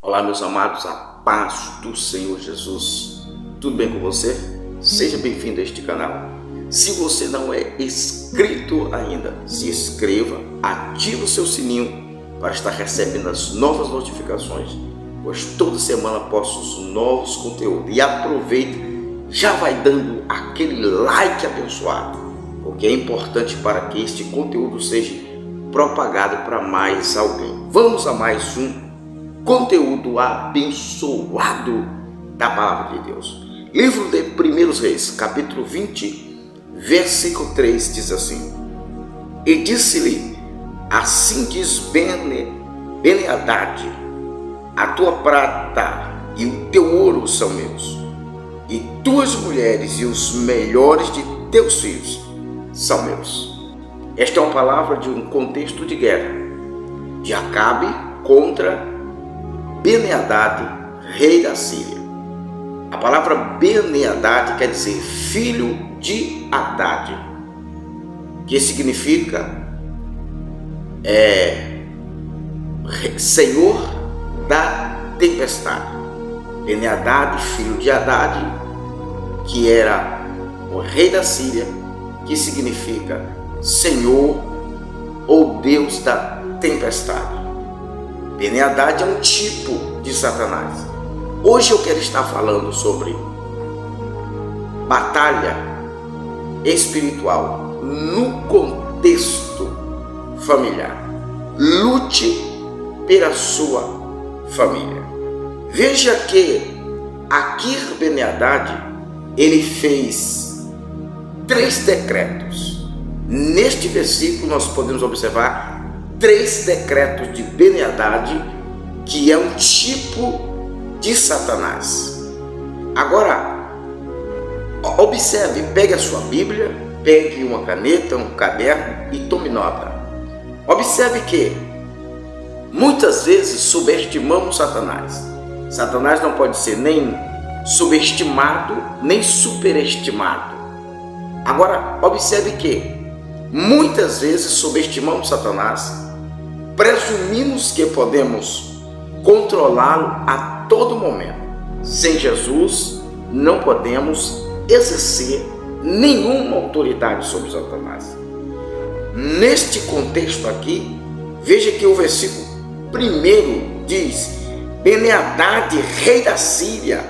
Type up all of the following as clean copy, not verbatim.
Olá, meus amados, a paz do Senhor Jesus. Tudo bem com você? Seja bem-vindo a este canal. Se você não é inscrito ainda, se inscreva, ative o seu sininho para estar recebendo as novas notificações, pois toda semana posto os novos conteúdos. E aproveite, já vai dando aquele like abençoado, porque é importante para que este conteúdo seja propagado para mais alguém. Vamos a mais um conteúdo abençoado da Palavra de Deus. Livro de 1 Reis, capítulo 20, versículo 3, diz assim: E disse-lhe, assim diz Ben-Hadad, a tua prata e o teu ouro são meus, e tuas mulheres e os melhores de teus filhos são meus. Esta é uma palavra de um contexto de guerra, de Acabe contra Ben-Hadad, rei da Síria. A palavra Ben-Hadad quer dizer filho de Hadad, que significa senhor da tempestade. Ben-Hadad, filho de Hadad, que era o rei da Síria, que significa senhor ou Deus da tempestade. Ben-Hadad é um tipo de Satanás. Hoje eu quero estar falando sobre batalha espiritual no contexto familiar. Lute pela sua família. Veja que aqui Ben-Hadad, ele fez 3 decretos. Neste versículo nós podemos observar 3 decretos de Ben-Hadad, que é um tipo de Satanás. Agora, observe, pegue a sua Bíblia, pegue uma caneta, um caderno e tome nota. Observe que muitas vezes subestimamos Satanás. Satanás não pode ser nem subestimado, nem superestimado. Agora, observe que muitas vezes subestimamos Satanás, presumimos que podemos controlá-lo a todo momento. Sem Jesus, não podemos exercer nenhuma autoridade sobre Satanás. Neste contexto aqui, veja que o versículo 1 diz: Ben-Hadad, rei da Síria,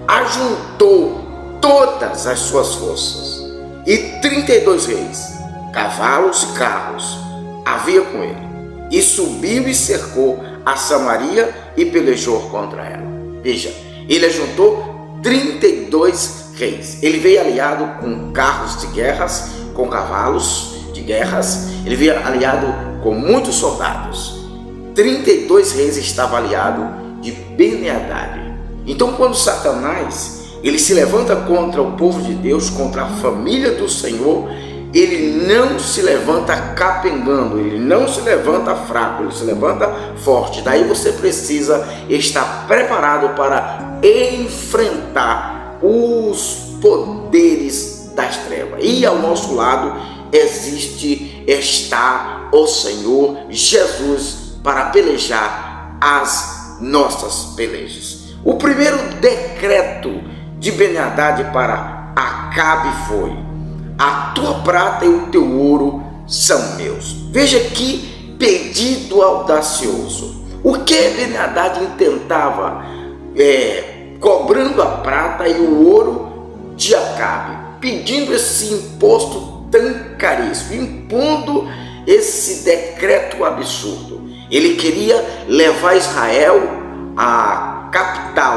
ajuntou todas as suas forças e 32 reis, cavalos e carros havia com ele, e subiu e cercou a Samaria e pelejou contra ela. Veja, ele ajuntou 32 reis. Ele veio aliado com carros de guerras, com cavalos de guerras. Ele veio aliado com muitos soldados. 32 reis estavam aliados de Ben-Hadad. Então, quando Satanás ele se levanta contra o povo de Deus, contra a família do Senhor, ele não se levanta capengando, ele não se levanta fraco, ele se levanta forte. Daí você precisa estar preparado para enfrentar os poderes das trevas. E ao nosso lado está o Senhor Jesus para pelejar as nossas pelejas. O primeiro decreto de Ben-Hadad para Acabe foi: a tua prata e o teu ouro são meus. Veja que pedido audacioso. O que Ben-Hadad intentava? Cobrando a prata e o ouro de Acabe, pedindo esse imposto tão caríssimo, impondo esse decreto absurdo. Ele queria levar Israel à capital,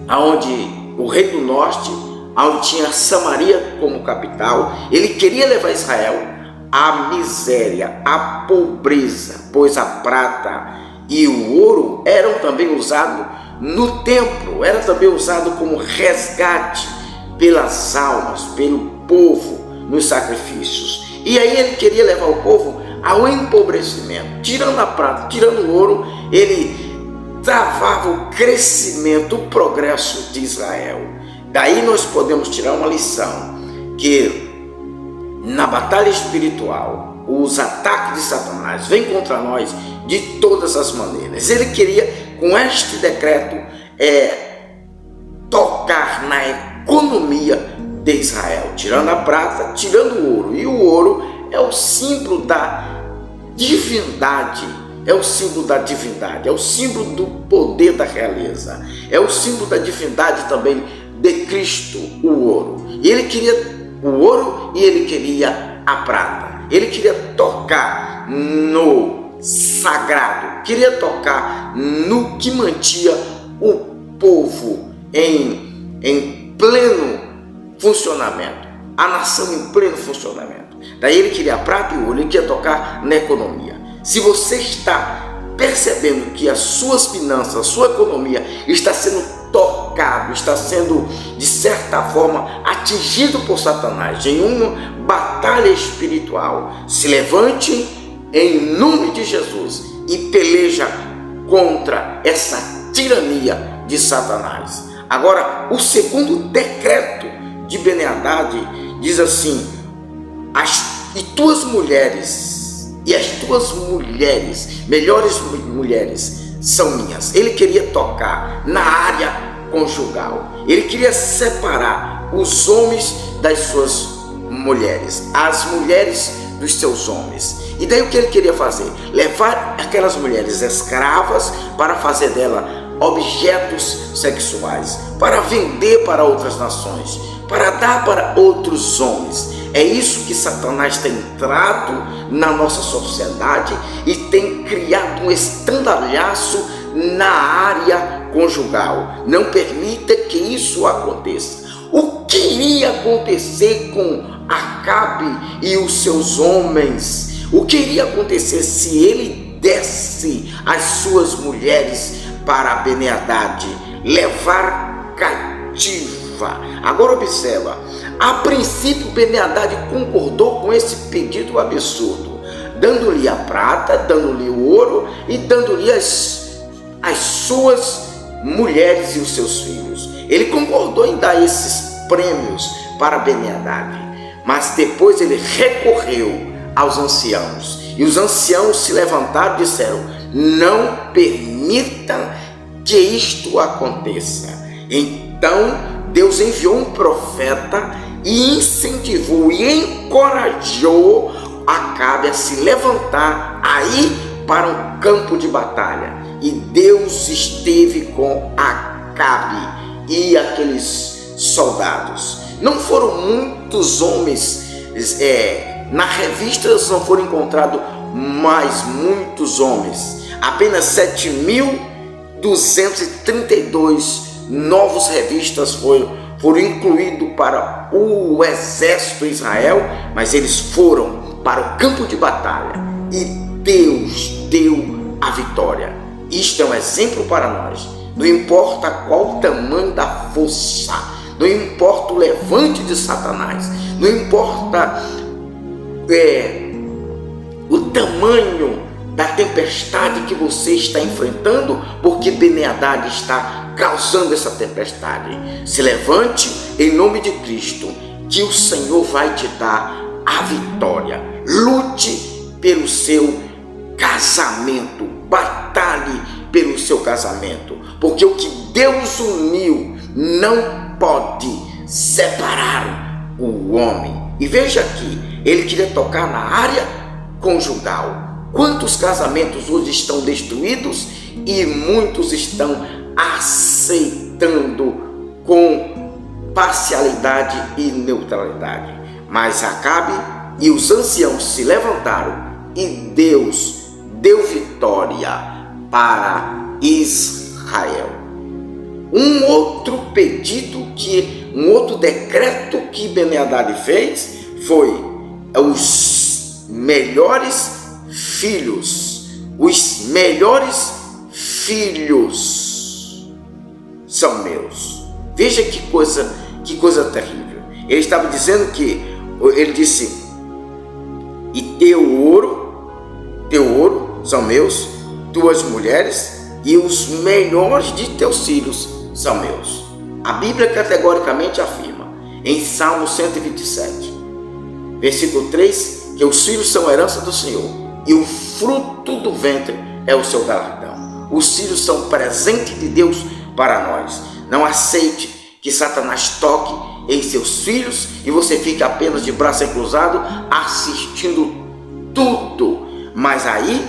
aonde o rei do norte, onde tinha Samaria como capital. Ele queria levar Israel à miséria, à pobreza, pois a prata e o ouro eram também usados no templo, era também usado como resgate pelas almas, pelo povo nos sacrifícios. E aí ele queria levar o povo ao empobrecimento. Tirando a prata, tirando o ouro, ele travava o crescimento, o progresso de Israel. Daí nós podemos tirar uma lição, que na batalha espiritual, os ataques de Satanás vêm contra nós de todas as maneiras. Ele queria com este decreto, tocar na economia de Israel, tirando a prata, tirando o ouro. E o ouro é o símbolo da divindade, é o símbolo da divindade, é o símbolo do poder da realeza, é o símbolo da divindade também de Cristo, o ouro. E ele queria o ouro e ele queria a prata. Ele queria tocar no sagrado, queria tocar no que mantinha o povo em pleno funcionamento, a nação em pleno funcionamento. Daí ele queria a prata e o ouro, ele queria tocar na economia. Se você está percebendo que as suas finanças, a sua economia está sendo tocado, está sendo de certa forma atingido por Satanás em uma batalha espiritual, se levante em nome de Jesus e peleja contra essa tirania de Satanás. Agora, o segundo decreto de Ben-Hadad diz assim: e tuas mulheres, e as tuas mulheres, melhores mulheres, são minhas. Ele queria tocar na área conjugal. Ele queria separar os homens das suas mulheres, as mulheres dos seus homens. E daí o que ele queria fazer? Levar aquelas mulheres escravas para fazer dela objetos sexuais, para vender para outras nações, para dar para outros homens. É isso que Satanás tem entrado na nossa sociedade e tem criado um estandalhaço na área conjugal. Não permita que isso aconteça. O que iria acontecer com Acabe e os seus homens? O que iria acontecer se ele desse as suas mulheres para Ben-Hadad, levar cativa? Agora observa, a princípio Ben-Hadad concordou com esse pedido absurdo, dando-lhe a prata, dando-lhe o ouro e dando-lhe as suas mulheres e os seus filhos. Ele concordou em dar esses prêmios para Ben-Hadad, mas depois ele recorreu aos anciãos, e os anciãos se levantaram e disseram: não permita que isto aconteça. Então Deus enviou um profeta e incentivou e encorajou Acabe a se levantar, a ir para um campo de batalha. E Deus esteve com Acabe e aqueles soldados. Não foram muitos homens, na revista não foram encontrados mais muitos homens. Apenas 7.232 novos revistas foram incluídos para o exército de Israel, mas eles foram para o campo de batalha e Deus deu a vitória. Isto é um exemplo para nós. Não importa qual o tamanho da força, não importa o levante de Satanás, não importa o tamanho da tempestade que você está enfrentando, porque Ben-Hadad está causando essa tempestade. Se levante em nome de Cristo, que o Senhor vai te dar a vitória. Lute pelo seu casamento, batalhe pelo seu casamento, porque o que Deus uniu não pode separar o homem. E veja aqui, ele queria tocar na área conjugal. Quantos casamentos hoje estão destruídos e muitos estão aceitando com parcialidade e neutralidade. Mas Acabe e os anciãos se levantaram e Deus deu vitória para Israel. Um outro decreto que Ben-Hadad fez foi: os melhores filhos são meus. Veja que coisa terrível. Ele estava dizendo ele disse: e teu ouro são meus, tuas mulheres e os melhores de teus filhos são meus. A Bíblia categoricamente afirma em Salmo 127, versículo 3, que os filhos são herança do Senhor e o fruto do ventre é o seu galardão. Os filhos são presente de Deus para nós. Não aceite que Satanás toque em seus filhos e você fique apenas de braço cruzado assistindo tudo. Mas aí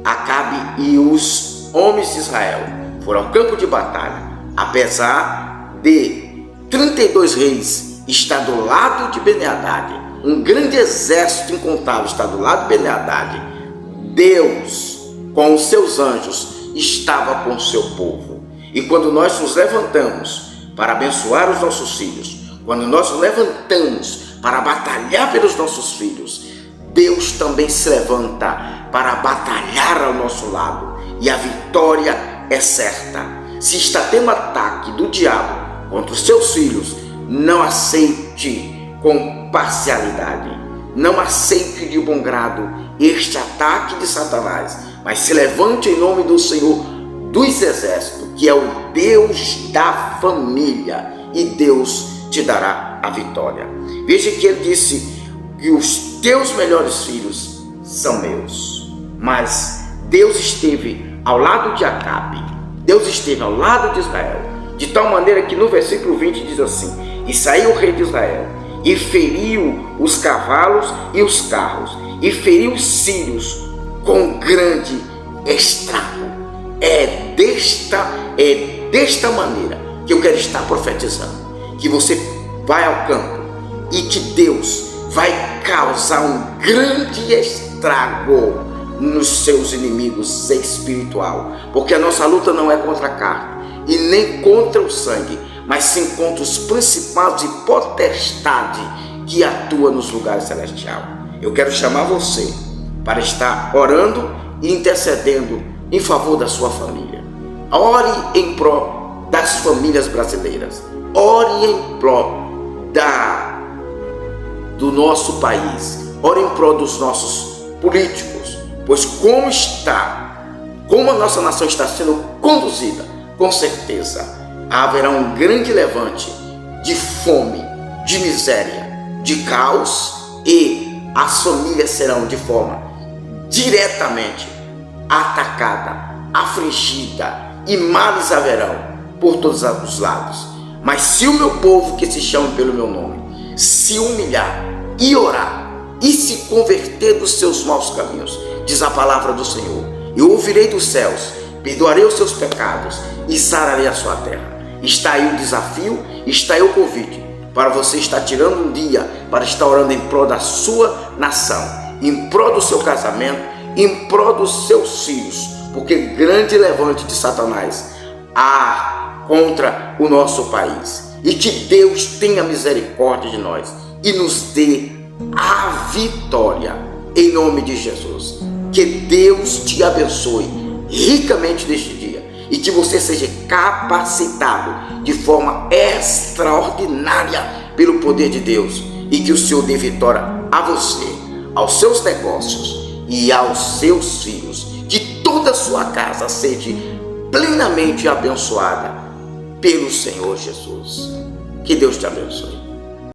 Acabe e os homens de Israel foram ao campo de batalha. Apesar de 32 reis estar do lado de Ben-Hadad, um grande exército incontável está do lado de Ben-Hadad, Deus, com os seus anjos, estava com o seu povo. E quando nós nos levantamos para abençoar os nossos filhos, quando nós nos levantamos para batalhar pelos nossos filhos, Deus também se levanta para batalhar ao nosso lado. E a vitória é certa. Se está tendo ataque do diabo contra os seus filhos, não aceite com parcialidade. Não aceite de bom grado este ataque de Satanás, mas se levante em nome do Senhor dos Exércitos, que é o Deus da família, e Deus te dará a vitória. Veja que ele disse que os teus melhores filhos são meus. Mas Deus esteve ao lado de Acabe, Deus esteve ao lado de Israel, de tal maneira que no versículo 20 diz assim: e saiu o rei de Israel, e feriu os cavalos e os carros, e feriu os sírios com grande estrago. É desta maneira que eu quero estar profetizando, que você vai ao campo e que Deus vai causar um grande estrago nos seus inimigos espiritual, porque a nossa luta não é contra a carne e nem contra o sangue, mas sim contra os principados e potestades que atuam nos lugares celestiais. Eu quero chamar você para estar orando e intercedendo em favor da sua família. Ore em prol das famílias brasileiras. Ore em prol do nosso país. Ore em prol dos nossos políticos. Pois como a nossa nação está sendo conduzida, com certeza haverá um grande levante de fome, de miséria, de caos, e as famílias serão de forma diretamente atacada, afligida, e males haverão por todos os lados. Mas se o meu povo, que se chama pelo meu nome, se humilhar e orar e se converter dos seus maus caminhos, diz a palavra do Senhor, eu ouvirei dos céus, perdoarei os seus pecados e sararei a sua terra. Está aí o desafio, está aí o convite para você estar tirando um dia para estar orando em prol da sua nação, em prol do seu casamento, em prol dos seus filhos, porque grande levante de Satanás há contra o nosso país. E que Deus tenha misericórdia de nós e nos dê a vitória em nome de Jesus. Que Deus te abençoe ricamente neste dia e que você seja capacitado de forma extraordinária pelo poder de Deus, e que o Senhor dê vitória a você, aos seus negócios e aos seus filhos. Que toda a sua casa seja plenamente abençoada pelo Senhor Jesus. Que Deus te abençoe.